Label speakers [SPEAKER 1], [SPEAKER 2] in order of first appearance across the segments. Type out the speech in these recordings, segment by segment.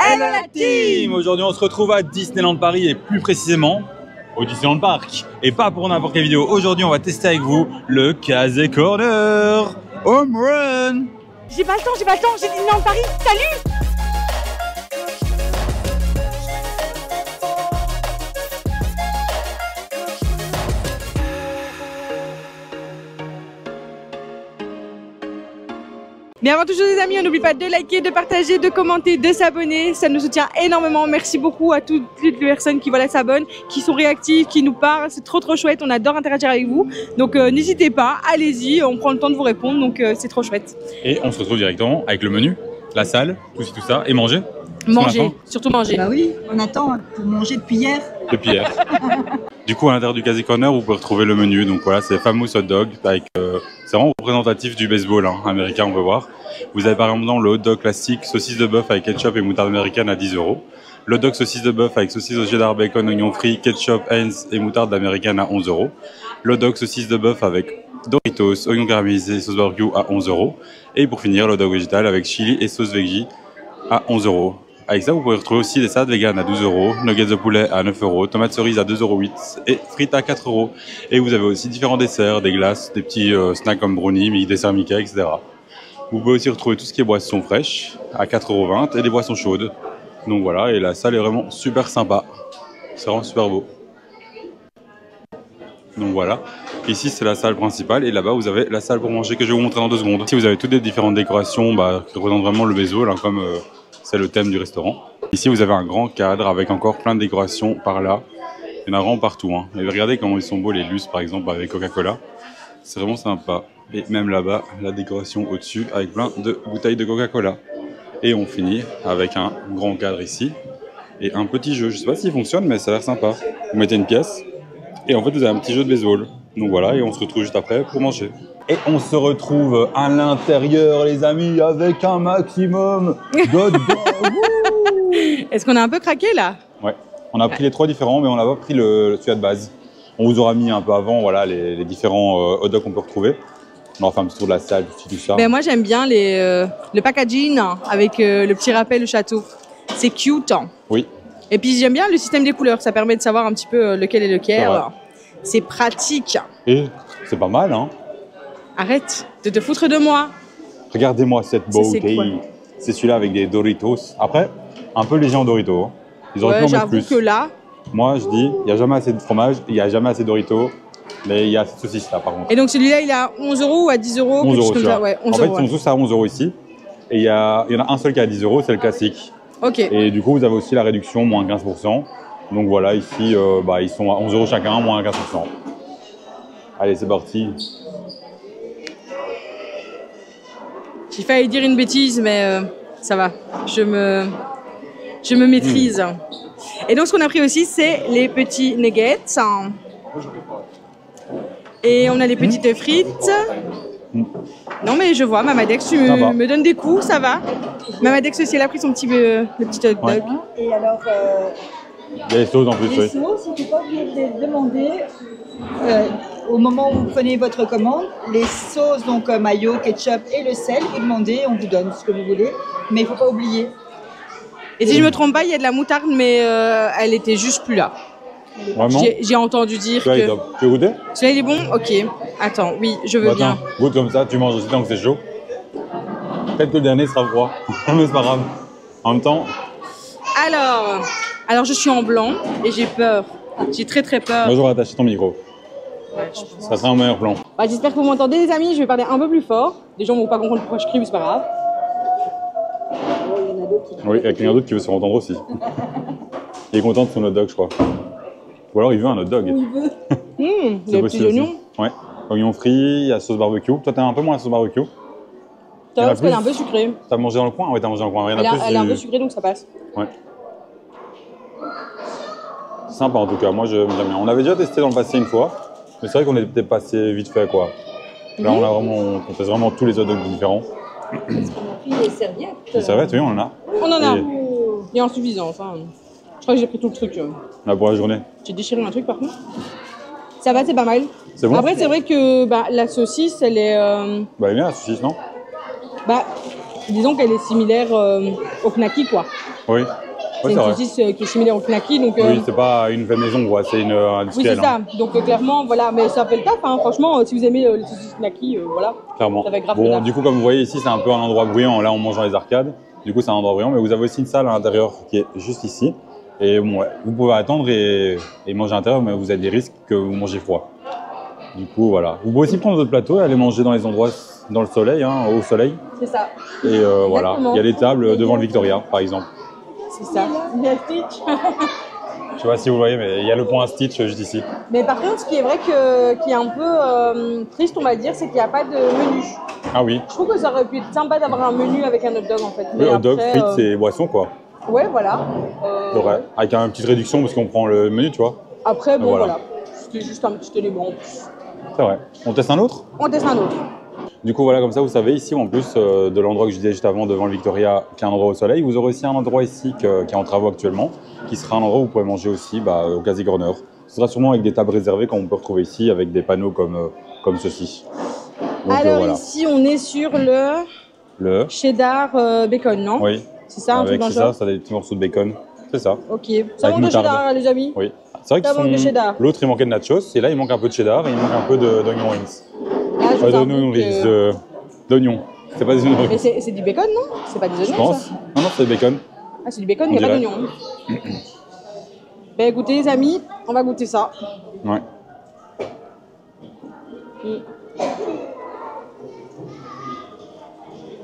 [SPEAKER 1] Hello la team! Aujourd'hui on se retrouve à Disneyland Paris et plus précisément au Disneyland Park. Et pas pour n'importe quelle vidéo. Aujourd'hui on va tester avec vous le Casey Corner Home Run.
[SPEAKER 2] J'ai pas le temps, j'ai Disneyland Paris, salut! Mais avant toute chose les amis, on n'oublie pas de liker, de partager, de commenter, de s'abonner. Ça nous soutient énormément. Merci beaucoup à toutes les personnes qui voilà, s'abonnent, qui sont réactives, qui nous parlent. C'est trop chouette, on adore interagir avec vous. Donc n'hésitez pas, allez-y, on prend le temps de vous répondre. Donc c'est trop chouette.
[SPEAKER 1] Et on se retrouve directement avec le menu, la salle, tout ça, et manger.
[SPEAKER 2] Manger, surtout manger.
[SPEAKER 3] Bah oui, on attend pour manger depuis hier.
[SPEAKER 1] Depuis hier. Du coup, à l'intérieur du Casey Corner, vous pouvez retrouver le menu. Donc voilà, c'est Famous Hot Dog. C'est vraiment représentatif du baseball américain, on peut voir. Vous avez par exemple le hot dog classique, saucisse de bœuf avec ketchup et moutarde américaine à 10 €. Le hot dog saucisse de bœuf avec saucisse au cheddar, bacon, oignon frit, ketchup, Heinz et moutarde américaine à 11 €. Le hot dog saucisse de bœuf avec Doritos, oignon caramélisé et sauce barbecue à 11 €. Et pour finir, le hot dog végétal avec chili et sauce veggie à 11 €. Avec ça, vous pouvez retrouver aussi des salades vegan à 12 €, nuggets de poulet à 9 €, tomates cerises à 2,08 € et frites à 4 €. Et vous avez aussi différents desserts, des glaces, des petits snacks comme brownie, desserts Mickey, etc. Vous pouvez aussi retrouver tout ce qui est boissons fraîches à 4,20 € et des boissons chaudes. Donc voilà, et la salle est vraiment super sympa. C'est vraiment super beau. Donc voilà, ici c'est la salle principale et là-bas vous avez la salle pour manger que je vais vous montrer dans 2 secondes. Ici vous avez toutes les différentes décorations qui représentent vraiment le baseball, comme c'est le thème du restaurant. Ici vous avez un grand cadre avec encore plein de décorations par là. Il y en a vraiment partout. Et regardez comment ils sont beaux les lustres par exemple avec Coca-Cola. C'est vraiment sympa. Et même là-bas, la décoration au-dessus avec plein de bouteilles de Coca-Cola. Et on finit avec un grand cadre ici et un petit jeu. Je sais pas s'il fonctionne mais ça a l'air sympa. Vous mettez une pièce et en fait vous avez un petit jeu de baseball. Donc voilà, et on se retrouve juste après pour manger. Et on se retrouve à l'intérieur les amis avec un maximum de
[SPEAKER 2] Est-ce qu'on a un peu craqué là? Ouais,
[SPEAKER 1] on a pris les 3 différents mais on n'a pas pris celui de base. On vous aura mis un peu avant voilà, les différents hot dogs qu'on peut retrouver. On va faire un petit tour de la salle, tout ça.
[SPEAKER 2] Ben moi j'aime bien le packaging avec le petit rappel au château. C'est cute.
[SPEAKER 1] Oui.
[SPEAKER 2] Et puis j'aime bien le système des couleurs, ça permet de savoir un petit peu lequel est lequel. C'est pratique.
[SPEAKER 1] Et c'est pas mal
[SPEAKER 2] Arrête de te foutre de moi.
[SPEAKER 1] Regardez-moi cette beauté. C'est celui-là avec des Doritos. Après, un peu léger en Doritos. Ils auraient pu en mettre plus.
[SPEAKER 2] J'avoue que là...
[SPEAKER 1] Moi je dis, il n'y a jamais assez de fromage, il n'y a jamais assez de Doritos. Mais il y a cette saucisse là par contre.
[SPEAKER 2] Et donc celui-là il est à 11 € ou à 10 €?
[SPEAKER 1] 11 € celui-là.
[SPEAKER 2] Ouais, 11
[SPEAKER 1] en fait,
[SPEAKER 2] €,
[SPEAKER 1] ils sont tous à 11 € ici. Et il y en a un seul qui est à 10 €, c'est le classique.
[SPEAKER 2] Ok.
[SPEAKER 1] Et du coup, vous avez aussi la réduction, moins 15%. Donc voilà, ici, ils sont à 11 € chacun, moins 15%. Allez, c'est parti.
[SPEAKER 2] J'ai failli dire une bêtise, mais ça va. Je me maîtrise. Et donc ce qu'on a pris aussi, c'est les petits nuggets. Et on a les petites frites. Non mais je vois, Mamadex, tu me donnes des coups, ça va. Mamadex aussi, elle a pris son petit, le petit hot dog.
[SPEAKER 3] Ouais. Et alors,
[SPEAKER 1] il y a les sauces en plus.
[SPEAKER 3] les sauces, il ne faut pas oublier de les demander au moment où vous prenez votre commande. Les sauces, donc mayo, ketchup et le sel, vous demandez, on vous donne ce que vous voulez. Mais il ne faut pas oublier.
[SPEAKER 2] Et si je ne me trompe pas, il y a de la moutarde, mais elle était juste plus là.
[SPEAKER 1] Vraiment?
[SPEAKER 2] J'ai entendu dire que...
[SPEAKER 1] Tu veux goûter?
[SPEAKER 2] Celui-là, il est bon? Ok. Attends, oui, je veux bien.
[SPEAKER 1] Goûte comme ça, tu manges aussi tant que c'est chaud. Peut-être que le dernier sera froid, mais c'est pas grave. En même temps...
[SPEAKER 2] Alors je suis en blanc et j'ai peur. J'ai très peur.
[SPEAKER 1] Moi, j'aurais attaché ton micro.
[SPEAKER 2] Ouais,
[SPEAKER 1] ça serait un meilleur plan.
[SPEAKER 2] Bah, j'espère que vous m'entendez les amis, je vais parler un peu plus fort. Les gens vont pas comprendre pourquoi je crie, mais c'est pas grave.
[SPEAKER 1] Oui, il y a quelqu'un d'autre qui veut se entendre aussi. Il est content de son hot dog, je crois. Ou alors il veut un hot dog.
[SPEAKER 3] Il veut.
[SPEAKER 2] Il y a des petits oignons.
[SPEAKER 1] Ouais, oignons frits, il y a sauce barbecue. Toi, t'as un peu moins la sauce barbecue.
[SPEAKER 2] Parce qu'elle est un peu sucrée.
[SPEAKER 1] T'as mangé dans le coin? Oui, t'as mangé dans le coin.
[SPEAKER 2] Elle est un peu sucrée, donc ça passe.
[SPEAKER 1] Ouais. Sympa en tout cas, moi j'aime bien. On avait déjà testé dans le passé une fois, mais c'est vrai qu'on était passé vite fait quoi. Là on teste vraiment tous les hot dogs différents.
[SPEAKER 3] Est-ce qu'on a pris les serviettes?
[SPEAKER 1] Les serviettes, oui, on en a.
[SPEAKER 2] On en a. Il y a insuffisance. Je crois que j'ai pris tout le truc.
[SPEAKER 1] Là pour la journée.
[SPEAKER 2] J'ai déchiré un truc par contre. Ça va, c'est pas mal.
[SPEAKER 1] C'est bon.
[SPEAKER 2] Après, c'est vrai que la saucisse, elle est...
[SPEAKER 1] Bah, elle est bien la saucisse, non?
[SPEAKER 2] Disons qu'elle est similaire au knacky, quoi.
[SPEAKER 1] Oui,
[SPEAKER 2] C'est
[SPEAKER 1] ouais,
[SPEAKER 2] une
[SPEAKER 1] c'est vrai.
[SPEAKER 2] saucisse qui est similaire au knacky, donc
[SPEAKER 1] Oui, c'est pas une vraie maison, quoi. C'est une
[SPEAKER 2] oui, c'est
[SPEAKER 1] industrielle.
[SPEAKER 2] ça.
[SPEAKER 1] Hein,
[SPEAKER 2] Donc clairement, voilà, mais ça fait le taf, hein. Franchement, si vous aimez les saucisses knacky, voilà,
[SPEAKER 1] clairement.
[SPEAKER 2] ça fait grave le
[SPEAKER 1] Bon,
[SPEAKER 2] taf.
[SPEAKER 1] du coup, comme vous voyez ici, c'est un peu un endroit bruyant. Là, on mange dans les arcades. Du coup, c'est un endroit bruyant, mais vous avez aussi une salle à l'intérieur qui est juste ici. Et bon, ouais, vous pouvez attendre et manger à l'intérieur, mais vous avez des risques que vous mangez froid. Du coup, voilà. Vous pouvez aussi prendre votre plateau et aller manger dans les endroits dans le soleil, hein, au soleil.
[SPEAKER 2] C'est ça.
[SPEAKER 1] Et voilà,
[SPEAKER 2] Exactement.
[SPEAKER 1] il y a des tables devant le Victoria, par exemple.
[SPEAKER 2] C'est ça. Il y a Stitch.
[SPEAKER 1] Je sais pas si vous voyez, mais il y a le point Stitch juste ici.
[SPEAKER 2] Mais par contre, ce qui est vrai qui est un peu triste, on va dire, c'est qu'il n'y a pas de menu.
[SPEAKER 1] Ah oui.
[SPEAKER 2] Je trouve que ça aurait pu être sympa d'avoir un menu avec un hot dog en fait.
[SPEAKER 1] Le hot dog,
[SPEAKER 2] après,
[SPEAKER 1] frites et boissons, quoi.
[SPEAKER 2] Ouais, voilà.
[SPEAKER 1] C'est vrai. Avec une petite réduction parce qu'on prend le menu, tu vois.
[SPEAKER 2] Après, bon,
[SPEAKER 1] Voilà.
[SPEAKER 2] voilà. C'était juste un petit élément en plus.
[SPEAKER 1] C'est vrai. On teste un autre?
[SPEAKER 2] On teste un autre.
[SPEAKER 1] Du coup, voilà, comme ça, vous savez, ici, en plus de l'endroit que je disais juste avant, devant le Victoria, qui est un endroit au soleil, vous aurez aussi un endroit ici qui est en travaux actuellement, qui sera un endroit où vous pouvez manger aussi au Casey Corner. Ce sera sûrement avec des tables réservées, comme on peut retrouver ici, avec des panneaux comme ceci. Donc,
[SPEAKER 2] Alors
[SPEAKER 1] voilà.
[SPEAKER 2] ici, on est sur le cheddar bacon, non?
[SPEAKER 1] Oui,
[SPEAKER 2] C'est ça, un truc
[SPEAKER 1] avec
[SPEAKER 2] dans le
[SPEAKER 1] c'est ça,
[SPEAKER 2] genre?
[SPEAKER 1] ça a des petits morceaux de bacon. C'est ça.
[SPEAKER 2] Ok. Ça
[SPEAKER 1] Avec
[SPEAKER 2] manque de
[SPEAKER 1] moutarde.
[SPEAKER 2] cheddar, les amis?
[SPEAKER 1] Oui. C'est vrai
[SPEAKER 2] Ça manque de
[SPEAKER 1] qu'ils sont.
[SPEAKER 2] cheddar.
[SPEAKER 1] L'autre, il manquait de nachos, et là, il manque un peu de cheddar et il manque un peu d'oignon rings.
[SPEAKER 2] Là, je vous
[SPEAKER 1] D'oignon
[SPEAKER 2] avoue
[SPEAKER 1] rings,
[SPEAKER 2] que-
[SPEAKER 1] d'oignons. C'est pas des oignons
[SPEAKER 2] Mais
[SPEAKER 1] rings,
[SPEAKER 2] c'est du bacon, non? C'est pas des
[SPEAKER 1] je
[SPEAKER 2] oignons,
[SPEAKER 1] pense.
[SPEAKER 2] ça?
[SPEAKER 1] Non, non, c'est bacon.
[SPEAKER 2] Ah, c'est du bacon,
[SPEAKER 1] On
[SPEAKER 2] il n'y a pas
[SPEAKER 1] dirait.
[SPEAKER 2] d'oignon. Ben écoutez, les amis, on va goûter ça.
[SPEAKER 1] Ouais.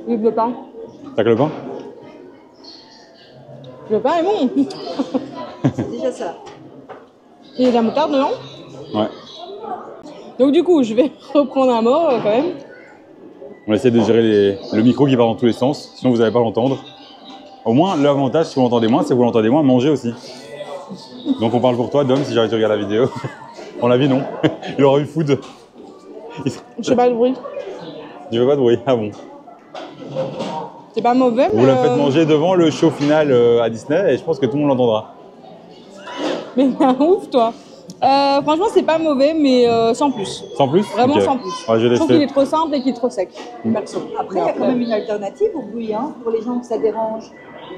[SPEAKER 2] Vive le pain.
[SPEAKER 1] T'as que le pain?
[SPEAKER 2] Le pain est bon.
[SPEAKER 3] C'est déjà ça.
[SPEAKER 2] Il y a de la moutarde dedans.
[SPEAKER 1] Ouais.
[SPEAKER 2] Donc du coup, je vais reprendre un mot quand même.
[SPEAKER 1] On essaie de gérer le micro qui part dans tous les sens, sinon vous n'allez pas l'entendre. Au moins, l'avantage, si vous l'entendez moins, c'est que vous l'entendez moins manger aussi. Donc on parle pour toi, Dom, si jamais tu regardes la vidéo. On l'a vu, non? Il aura eu food.
[SPEAKER 2] Je sais pas le bruit.
[SPEAKER 1] Tu veux pas de bruit? Ah bon.
[SPEAKER 2] C'est pas mauvais,
[SPEAKER 1] Vous la faites manger devant le show final à Disney et je pense que tout le monde l'entendra.
[SPEAKER 2] Mais t'es un ouf, toi. Franchement, c'est pas mauvais, mais sans plus.
[SPEAKER 1] Sans plus?
[SPEAKER 2] Vraiment
[SPEAKER 1] Ok.
[SPEAKER 2] sans plus.
[SPEAKER 1] Ouais, je vais
[SPEAKER 2] Je trouve qu'il
[SPEAKER 1] laisser.
[SPEAKER 2] est trop simple et qu'il est trop sec. Perso.
[SPEAKER 3] Après, il y a quand même une alternative au bruit, hein, pour les gens que ça dérange.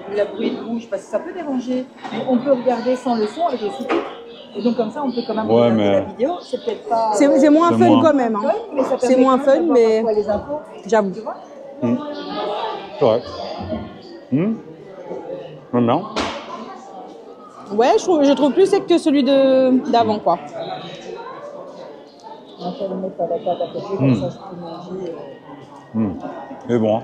[SPEAKER 3] Le bruit de bouche, parce que ça peut déranger. Mais on peut regarder sans le son avec les sous-titres. Et donc comme ça, on peut quand même
[SPEAKER 1] Ouais,
[SPEAKER 3] regarder
[SPEAKER 1] mais-
[SPEAKER 3] la vidéo. C'est peut-être pas...
[SPEAKER 2] C'est moins
[SPEAKER 1] C'est
[SPEAKER 2] fun
[SPEAKER 1] moins.
[SPEAKER 2] quand même. Hein.
[SPEAKER 3] fun, mais ça
[SPEAKER 2] C'est
[SPEAKER 3] permet
[SPEAKER 2] moins
[SPEAKER 3] quand
[SPEAKER 2] fun,
[SPEAKER 3] même d'avoir
[SPEAKER 2] mais-
[SPEAKER 3] parfois les infos.
[SPEAKER 2] J'avoue.
[SPEAKER 3] Tu vois?
[SPEAKER 1] C'est vrai. J'aime bien.
[SPEAKER 2] Ouais, je trouve plus sec que celui d'avant, quoi.
[SPEAKER 3] On peut le mettre à la table à côté, comme ça je peux manger.
[SPEAKER 1] C'est bon. Hein.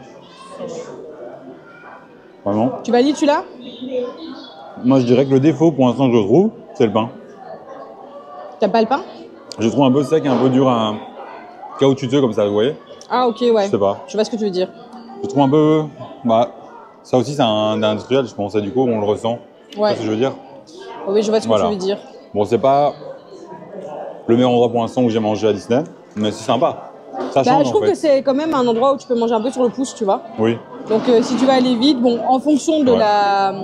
[SPEAKER 1] Vraiment.
[SPEAKER 2] Tu valides celui-là?
[SPEAKER 1] Moi, je dirais que le défaut pour l'instant que je trouve, c'est le pain.
[SPEAKER 2] T'as pas le pain?
[SPEAKER 1] Je le trouve un peu sec et un peu dur, caoutchouteux comme ça, vous voyez?
[SPEAKER 2] Ah, ok, ouais.
[SPEAKER 1] Je sais pas.
[SPEAKER 2] Je vois ce que tu veux dire.
[SPEAKER 1] Je trouve un peu. Bah, ça aussi, c'est un industriel, je pense, et du coup, on le ressent.
[SPEAKER 2] Ouais.
[SPEAKER 1] C'est ce que je veux dire.
[SPEAKER 2] Oui, je vois ce que
[SPEAKER 1] Voilà.
[SPEAKER 2] tu veux dire.
[SPEAKER 1] Bon, c'est pas le meilleur endroit pour l'instant où j'ai mangé à Disney, mais c'est sympa. Ça
[SPEAKER 2] Bah,
[SPEAKER 1] change
[SPEAKER 2] je trouve
[SPEAKER 1] en fait.
[SPEAKER 2] que c'est quand même un endroit où tu peux manger un peu sur le pouce, tu vois.
[SPEAKER 1] Oui,
[SPEAKER 2] Donc si tu vas aller vite, bon, en fonction de
[SPEAKER 1] Ouais.
[SPEAKER 2] la,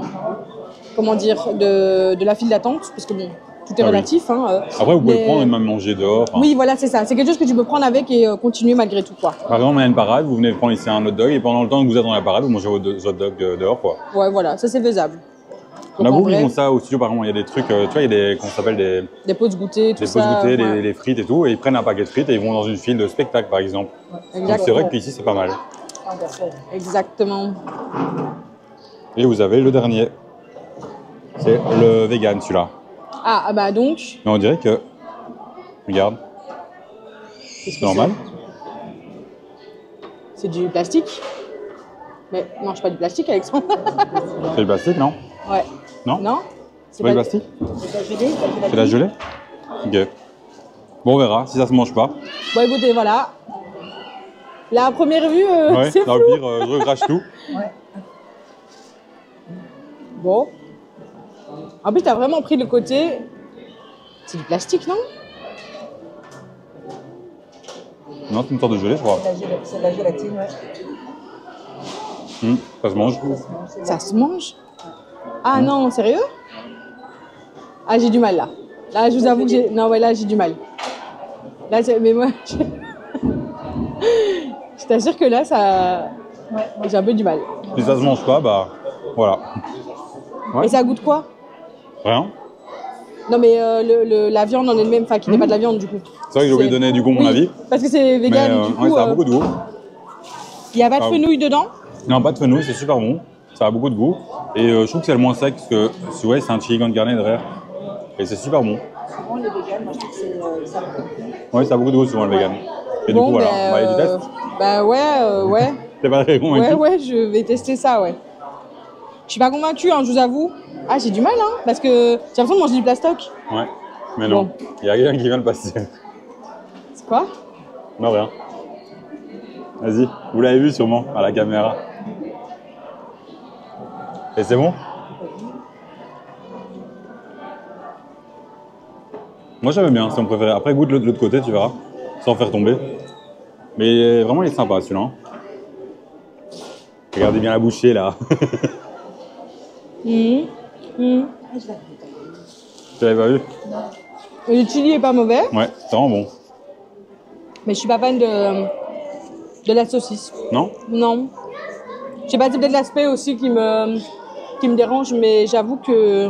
[SPEAKER 2] comment dire, de la file d'attente, parce que bon, tout est
[SPEAKER 1] Ah oui.
[SPEAKER 2] relatif. Hein,
[SPEAKER 1] après, vous pouvez
[SPEAKER 2] mais-
[SPEAKER 1] le prendre et même manger dehors. Enfin,
[SPEAKER 2] Oui, voilà, c'est ça. C'est quelque chose que tu peux prendre avec et continuer malgré tout, quoi.
[SPEAKER 1] Par exemple, on a une parade, vous venez prendre ici un hot dog et pendant le temps que vous êtes dans la parade, vous mangez vos hot dogs dehors, quoi.
[SPEAKER 2] Ouais, voilà, ça c'est faisable.
[SPEAKER 1] On
[SPEAKER 2] Donc,
[SPEAKER 1] a
[SPEAKER 2] en
[SPEAKER 1] beaucoup qui
[SPEAKER 2] vrai,
[SPEAKER 1] font ça au studio, par exemple, il y a des trucs, tu vois, il y a des, comment ça s'appelle,
[SPEAKER 2] des pots de goûter, tout
[SPEAKER 1] des
[SPEAKER 2] ça.
[SPEAKER 1] pauses goûter,
[SPEAKER 2] ouais.
[SPEAKER 1] des frites et tout, et ils prennent un paquet de frites et ils vont dans une file de spectacle, par exemple. Donc c'est
[SPEAKER 2] Exactement.
[SPEAKER 1] vrai qu'ici, c'est pas mal.
[SPEAKER 2] Exactement.
[SPEAKER 1] Et vous avez le dernier. C'est le vegan, celui-là.
[SPEAKER 2] Ah, bah donc,
[SPEAKER 1] Mais on dirait que, regarde,
[SPEAKER 2] qu'est-ce que
[SPEAKER 1] c'est normal.
[SPEAKER 2] C'est du plastique. Mais mange pas du plastique, Alexandre.
[SPEAKER 1] C'est du plastique, non?
[SPEAKER 2] Ouais.
[SPEAKER 1] Non?
[SPEAKER 2] Non?
[SPEAKER 1] C'est pas du plastique?
[SPEAKER 3] C'est la gelée, ça
[SPEAKER 1] C'est la gelée? Ok. Bon, on verra si ça se mange pas.
[SPEAKER 2] Bon, écoutez, voilà. La première vue,
[SPEAKER 1] Ouais,
[SPEAKER 2] c'est
[SPEAKER 1] dans
[SPEAKER 2] flou.
[SPEAKER 1] le pire, je recrache tout.
[SPEAKER 2] Bon. En plus, t'as vraiment pris le côté. C'est du plastique, non?
[SPEAKER 1] Non, c'est une sorte de gelée, je crois.
[SPEAKER 3] C'est de la gélatine, ouais.
[SPEAKER 1] Ça se mange.
[SPEAKER 2] Ça se mange? Ah non, sérieux? Ah, j'ai du mal là. Là, je vous avoue que j'ai. Non, ouais, là, j'ai du mal. Là, mais moi. Je t'assure que là, ça. J'ai un peu du mal.
[SPEAKER 1] Si ça se mange pas, bah voilà. Ouais.
[SPEAKER 2] Et ça goûte quoi?
[SPEAKER 1] Rien.
[SPEAKER 2] Non mais la viande en elle-même, enfin qui n'est pas de la viande du coup.
[SPEAKER 1] C'est vrai que j'ai oublié de donner du coup mon
[SPEAKER 2] Oui,
[SPEAKER 1] avis.
[SPEAKER 2] parce que c'est
[SPEAKER 1] Mais
[SPEAKER 2] vegan, du coup.
[SPEAKER 1] ouais, ça a beaucoup de goût.
[SPEAKER 2] Il n'y a pas de
[SPEAKER 1] Ah,
[SPEAKER 2] fenouil dedans?
[SPEAKER 1] Non, pas de fenouil, c'est super bon. Ça a beaucoup de goût. Et je trouve que c'est le moins sec parce que ouais, c'est un chili con carne derrière. Et c'est super bon.
[SPEAKER 3] Souvent, les véganes, moi je trouve que ça
[SPEAKER 1] Ouais, ça a beaucoup de goût souvent le vegan. Et du coup, voilà, on va aller du test.
[SPEAKER 2] Bah ouais.
[SPEAKER 1] T'es pas très convaincu?
[SPEAKER 2] Ouais, je vais tester ça, ouais. Je suis pas convaincue, hein, je vous avoue. Ah, j'ai du mal, hein, parce que j'ai l'impression de manger du plastoc.
[SPEAKER 1] Ouais, mais non. Il y a quelqu'un qui vient de passer.
[SPEAKER 2] C'est quoi?
[SPEAKER 1] Non, rien. Vas-y, vous l'avez vu sûrement à la caméra. Et c'est bon? Moi j'aime bien, c'est mon préféré. Après goûte de l'autre côté, tu verras, sans faire tomber. Mais vraiment il est sympa celui-là. Hein. Regardez bien la bouchée là.
[SPEAKER 2] Tu
[SPEAKER 1] l'avais pas vu?
[SPEAKER 2] Le chili est pas mauvais,
[SPEAKER 1] Ouais, c'est vraiment bon.
[SPEAKER 2] mais je suis pas fan de la saucisse.
[SPEAKER 1] Non?
[SPEAKER 2] Non. Je sais pas, c'est peut-être l'aspect aussi qui me dérange, mais j'avoue que...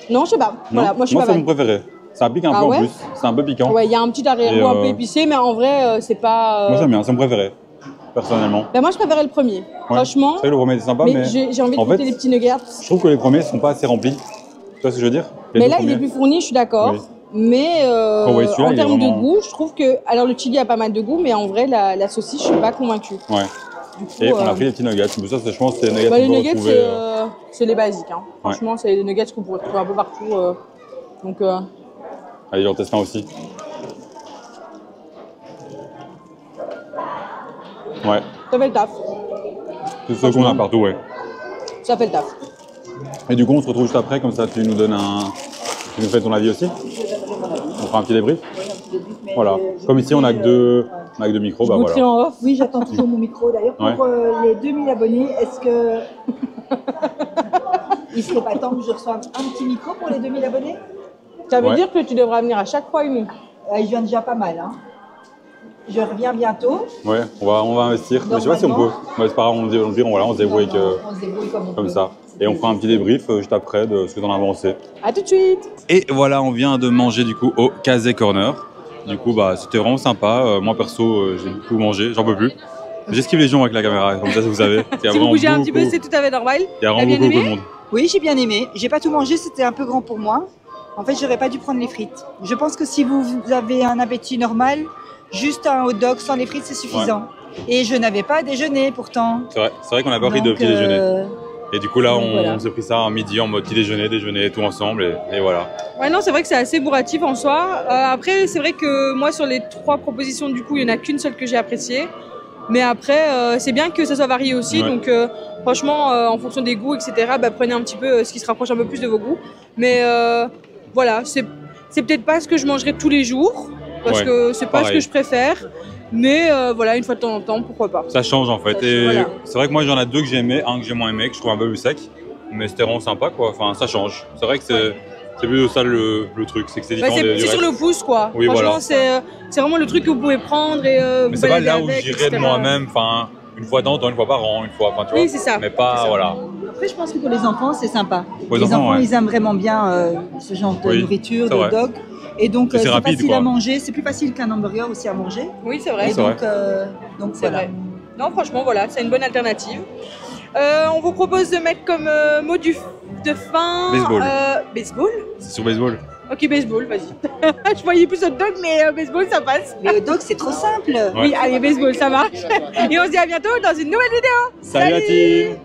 [SPEAKER 2] Non, je sais pas. Voilà, moi je suis pas
[SPEAKER 1] c'est
[SPEAKER 2] fan.
[SPEAKER 1] mon préféré. Ça pique un peu
[SPEAKER 2] ouais
[SPEAKER 1] en plus, c'est un peu piquant.
[SPEAKER 2] Ouais, il y a un petit arrière-goût un peu épicé, mais en vrai, c'est pas...
[SPEAKER 1] Moi j'aime bien, c'est mon préféré, personnellement.
[SPEAKER 2] Ben, moi je préférais le premier,
[SPEAKER 1] Ouais.
[SPEAKER 2] franchement.
[SPEAKER 1] C'est vrai que le premier était sympa,
[SPEAKER 2] Mais
[SPEAKER 1] mais
[SPEAKER 2] j'ai envie de
[SPEAKER 1] en
[SPEAKER 2] goûter
[SPEAKER 1] fait,
[SPEAKER 2] les petits nuggets.
[SPEAKER 1] je trouve que les premiers sont pas assez remplis. Tu vois ce que je veux dire? Les
[SPEAKER 2] Mais
[SPEAKER 1] deux
[SPEAKER 2] là, il est
[SPEAKER 1] premiers.
[SPEAKER 2] plus fourni, je suis d'accord.
[SPEAKER 1] Oui.
[SPEAKER 2] Mais
[SPEAKER 1] ouais, celui-là,
[SPEAKER 2] en
[SPEAKER 1] il est
[SPEAKER 2] termes
[SPEAKER 1] vraiment-
[SPEAKER 2] de goût, je trouve que... Alors, le chili a pas mal de goût, mais en vrai, la saucisse, je suis pas convaincue.
[SPEAKER 1] Ouais.
[SPEAKER 2] Du coup,
[SPEAKER 1] Et on a pris les petits nuggets. Mais ça, je pense que c'est les nuggets
[SPEAKER 2] bah,
[SPEAKER 1] qu'on
[SPEAKER 2] les
[SPEAKER 1] peut
[SPEAKER 2] nuggets,
[SPEAKER 1] retrouver.
[SPEAKER 2] c'est les basiques. Hein. Franchement, c'est les nuggets qu'on pourrait trouver un peu partout. Donc,
[SPEAKER 1] Allez, j'en teste un aussi. Ouais,
[SPEAKER 2] ça fait le taf.
[SPEAKER 1] c'est ce qu'on a partout, ouais.
[SPEAKER 2] Ça fait le taf.
[SPEAKER 1] Et du coup, on se retrouve juste après, comme ça, tu nous donnes un. Tu nous fais ton avis aussi? On fera un petit débrief? Voilà. Comme ici, on a que deux micros, bah
[SPEAKER 2] Je goûterai
[SPEAKER 1] voilà.
[SPEAKER 2] en off.
[SPEAKER 3] Oui, j'attends toujours mon micro. D'ailleurs, pour les 2000 abonnés, est-ce que. Il serait pas temps que je reçoive un petit micro pour les 2000 abonnés?
[SPEAKER 2] Ça veut
[SPEAKER 1] Ouais.
[SPEAKER 2] dire que tu devras venir à chaque fois une.
[SPEAKER 3] Je viens déjà pas mal. Hein. Je reviens bientôt.
[SPEAKER 1] Ouais, on va investir. Mais je sais pas si on peut. Ouais, c'est pas grave, on se débrouille avec,
[SPEAKER 3] On se débrouille comme on
[SPEAKER 1] comme
[SPEAKER 3] peut.
[SPEAKER 1] ça. Et on fera un petit débrief juste après de ce que t'en as avancé.
[SPEAKER 2] À tout de suite.
[SPEAKER 1] Et voilà, on vient de manger du coup au Casey Corner. Du coup, bah, c'était vraiment sympa. Moi, perso, j'ai beaucoup mangé, j'en peux plus. J'esquive les gens avec la caméra, comme ça, vous savez. Il y a
[SPEAKER 2] Si vous
[SPEAKER 1] vraiment
[SPEAKER 2] bougez un petit peu,
[SPEAKER 1] beaucoup-
[SPEAKER 2] c'est tout à fait normal.
[SPEAKER 1] Il y a
[SPEAKER 2] T'as
[SPEAKER 1] vraiment
[SPEAKER 2] bien
[SPEAKER 1] beaucoup
[SPEAKER 2] aimé
[SPEAKER 1] de monde.
[SPEAKER 3] Oui, j'ai bien aimé. J'ai pas tout mangé, c'était un peu grand pour moi. En fait, j'aurais pas dû prendre les frites. Je pense que si vous avez un appétit normal, juste un hot dog sans les frites, c'est suffisant. Et je n'avais pas déjeuné pourtant.
[SPEAKER 1] C'est vrai qu'on a pas pris de
[SPEAKER 3] Donc,
[SPEAKER 1] petit déjeuner. Et du coup, là,
[SPEAKER 3] donc,
[SPEAKER 1] on
[SPEAKER 3] voilà.
[SPEAKER 1] s'est pris ça à midi en mode petit déjeuner, tout ensemble. Et voilà.
[SPEAKER 2] Ouais, non, c'est vrai que c'est assez bourratif en soi. Après, c'est vrai que moi, sur les 3 propositions, du coup, il n'y en a qu'une seule que j'ai appréciée. Mais après, c'est bien que ça soit varié aussi.
[SPEAKER 1] Ouais.
[SPEAKER 2] Donc, franchement, en fonction des goûts, etc., bah, prenez un petit peu ce qui se rapproche un peu plus de vos goûts. Mais voilà, c'est peut-être pas ce que je mangerai tous les jours. Parce
[SPEAKER 1] Ouais,
[SPEAKER 2] que c'est pas ce
[SPEAKER 1] pareil.
[SPEAKER 2] que je préfère. Mais voilà, une fois de temps en temps, pourquoi pas.
[SPEAKER 1] Ça change en fait. Et
[SPEAKER 3] Voilà.
[SPEAKER 1] c'est vrai que moi, j'en ai 2 que j'ai aimé, un que j'ai moins aimé, que je trouve un peu plus sec. Mais c'était vraiment sympa, quoi. Enfin, ça change. C'est vrai que c'est plutôt ça le truc, c'est que c'est
[SPEAKER 2] Bah,
[SPEAKER 1] différent du
[SPEAKER 2] c'est sur
[SPEAKER 1] reste.
[SPEAKER 2] le pouce, quoi.
[SPEAKER 1] Oui,
[SPEAKER 2] Franchement,
[SPEAKER 1] voilà.
[SPEAKER 2] c'est vraiment le truc que vous pouvez prendre et
[SPEAKER 1] Mais
[SPEAKER 2] vous
[SPEAKER 1] c'est pas
[SPEAKER 2] balader
[SPEAKER 1] là où
[SPEAKER 2] avec,
[SPEAKER 1] j'irais de
[SPEAKER 2] etc.
[SPEAKER 1] moi-même, enfin, une fois dans, une fois par an, une fois, enfin, tu vois.
[SPEAKER 2] Oui, c'est ça.
[SPEAKER 1] Mais pas, voilà.
[SPEAKER 3] Après, je pense que pour les enfants, c'est sympa.
[SPEAKER 1] Pour
[SPEAKER 3] les enfants,
[SPEAKER 1] ouais.
[SPEAKER 3] ils aiment vraiment bien ce genre de
[SPEAKER 1] Oui,
[SPEAKER 3] nourriture,
[SPEAKER 1] c'est
[SPEAKER 3] de
[SPEAKER 1] vrai.
[SPEAKER 3] dog. Et donc,
[SPEAKER 1] Et c'est
[SPEAKER 3] c'est
[SPEAKER 1] rapide,
[SPEAKER 3] facile
[SPEAKER 1] quoi.
[SPEAKER 3] à manger. C'est plus facile qu'un hamburger aussi à manger.
[SPEAKER 2] Oui, c'est vrai.
[SPEAKER 3] Et
[SPEAKER 1] C'est
[SPEAKER 3] donc,
[SPEAKER 2] C'est
[SPEAKER 3] voilà.
[SPEAKER 2] vrai. Non, franchement, voilà, c'est une bonne alternative. On vous propose de mettre comme mot de fin...
[SPEAKER 1] Baseball.
[SPEAKER 2] Baseball?
[SPEAKER 1] C'est sur baseball.
[SPEAKER 2] Ok, baseball, vas-y. Je voyais plus hot dog, mais baseball, ça passe.
[SPEAKER 3] Mais le dog, c'est trop simple.
[SPEAKER 1] Ouais.
[SPEAKER 2] Oui, allez, baseball, ça marche. Et on se dit à bientôt dans une nouvelle vidéo.
[SPEAKER 1] Salut la team!